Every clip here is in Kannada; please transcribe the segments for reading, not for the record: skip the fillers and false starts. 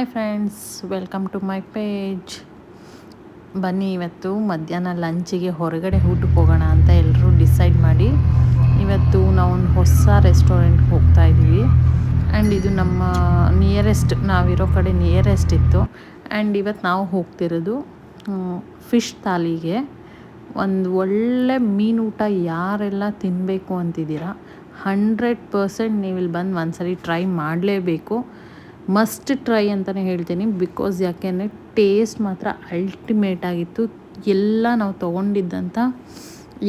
Hi friends, welcome to my page. ಬನ್ನಿ, ಇವತ್ತು ಮಧ್ಯಾಹ್ನ ಲಂಚಿಗೆ ಹೊರಗಡೆ ಊಟಕ್ಕೆ ಹೋಗೋಣ ಅಂತ ಎಲ್ಲರೂ ಡಿಸೈಡ್ ಮಾಡಿ ಇವತ್ತು ನಾವು ಒಂದು ಹೊಸ ರೆಸ್ಟೋರೆಂಟ್ಗೆ ಹೋಗ್ತಾ ಇದ್ದೀವಿ. ಆ್ಯಂಡ್ ಇದು ನಮ್ಮ ನಿಯರೆಸ್ಟ್, ನಾವಿರೋ ಕಡೆ ನಿಯರೆಸ್ಟ್ ಇತ್ತು. ಆ್ಯಂಡ್ ಇವತ್ತು ನಾವು ಹೋಗ್ತಿರೋದು ಫಿಶ್ ಥಾಲಿಗೆ. ಒಂದು ಒಳ್ಳೆ ಮೀನೂಟ ಯಾರೆಲ್ಲ ತಿನ್ನಬೇಕು ಅಂತಿದ್ದೀರಾ 100% ನೀವು ಇಲ್ಲಿ ಬಂದು ಒಂದ್ಸರಿ ಟ್ರೈ ಮಾಡಲೇಬೇಕು. ಮಸ್ಟ್ ಟ್ರೈ ಅಂತಲೇ ಹೇಳ್ತೀನಿ. ಬಿಕಾಸ್ ಯಾಕೆಂದರೆ ಟೇಸ್ಟ್ ಮಾತ್ರ ಅಲ್ಟಿಮೇಟ್ ಆಗಿತ್ತು. ಎಲ್ಲ ನಾವು ತೊಗೊಂಡಿದ್ದಂಥ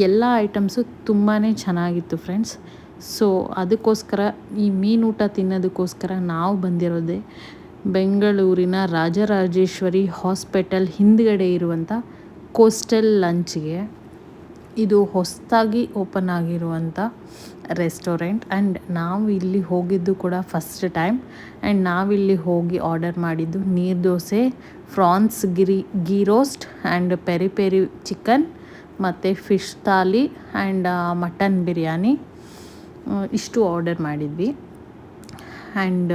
ಎಲ್ಲ ಐಟಮ್ಸು ತುಂಬಾ ಚೆನ್ನಾಗಿತ್ತು ಫ್ರೆಂಡ್ಸ್. ಸೊ ಅದಕ್ಕೋಸ್ಕರ ಈ ಮೀನೂಟ ತಿನ್ನೋದಕ್ಕೋಸ್ಕರ ನಾವು ಬಂದಿರೋದೇ ಬೆಂಗಳೂರಿನ ರಾಜರಾಜೇಶ್ವರಿ ಹಾಸ್ಪಿಟಲ್ ಹಿಂದ್ಗಡೆ ಇರುವಂಥ ಕೋಸ್ಟಲ್ ಲಂಚ್ಗೆ. ಇದು ಹೊಸದಾಗಿ ಓಪನ್ ಆಗಿರುವಂಥ ರೆಸ್ಟೋರೆಂಟ್. ಆ್ಯಂಡ್ ನಾವು ಇಲ್ಲಿ ಹೋಗಿದ್ದು ಕೂಡ ಫಸ್ಟ್ ಟೈಮ್. ಆ್ಯಂಡ್ ನಾವಿಲ್ಲಿ ಹೋಗಿ ಆರ್ಡರ್ ಮಾಡಿದ್ದು neer dosa, prawns ghee roast and peri peri chicken ಮತ್ತು fish thali and mutton biryani, ಇಷ್ಟು ಆರ್ಡರ್ ಮಾಡಿದ್ವಿ. ಆ್ಯಂಡ್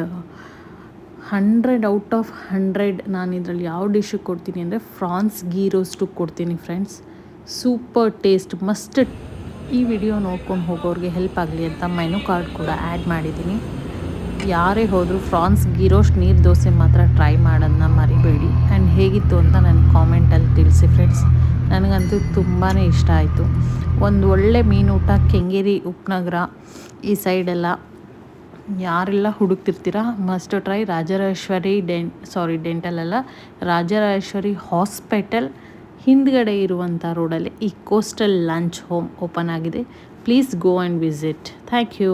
100 ಔಟ್ ಆಫ್ 100 ನಾನು ಇದರಲ್ಲಿ ಯಾವ ಡಿಶ್ಶಿಗೆ ಕೊಡ್ತೀನಿ ಅಂದರೆ ಫ್ರಾನ್ಸ್ ಗೀ ರೋಸ್ಟಿಗೆ ಕೊಡ್ತೀನಿ ಫ್ರೆಂಡ್ಸ್. Super taste, must. ಈ ವಿಡಿಯೋ ನೋಡ್ಕೊಂಡು ಹೋಗೋರಿಗೆ ಹೆಲ್ಪ್ ಆಗಲಿ ಅಂತ ಮೆನು ಕಾರ್ಡ್ ಕೂಡ ಆ್ಯಡ್ ಮಾಡಿದ್ದೀನಿ. ಯಾರೇ ಹೋದರೂ ಫ್ರಾನ್ಸ್ ಗೀ ರೋಸ್ಟ್ ನೀರು ದೋಸೆ ಮಾತ್ರ ಟ್ರೈ ಮಾಡೋದನ್ನ ಮರಿಬೇಡಿ. ಆ್ಯಂಡ್ ಹೇಗಿತ್ತು ಅಂತ ನನ್ನ ಕಾಮೆಂಟಲ್ಲಿ ತಿಳಿಸಿ ಫ್ರೆಂಡ್ಸ್. ನನಗಂತೂ ತುಂಬಾ ಇಷ್ಟ ಆಯಿತು. ಒಂದು ಒಳ್ಳೆ ಮೀನೂಟ ಕೆಂಗೇರಿ, ಉಪನಗರ ಈ ಸೈಡೆಲ್ಲ ಯಾರೆಲ್ಲ ಹುಡುಕ್ತಿರ್ತೀರ ಮಸ್ಟ್ ಟ್ರೈ. ರಾಜರಾಜೇಶ್ವರಿ ಡೆಂಟಲ್ ಅಲ್ಲ, ರಾಜರಾಜೇಶ್ವರಿ ಹಾಸ್ಪಿಟಲ್ ಹಿಂದ್ಗಡೆ ಇರುವಂಥ ರೋಡಲ್ಲಿ ಈ ಕೋಸ್ಟಲ್ ಲಂಚ್ ಹೋಮ್ ಓಪನ್ ಆಗಿದೆ. Please go and visit. Thank you.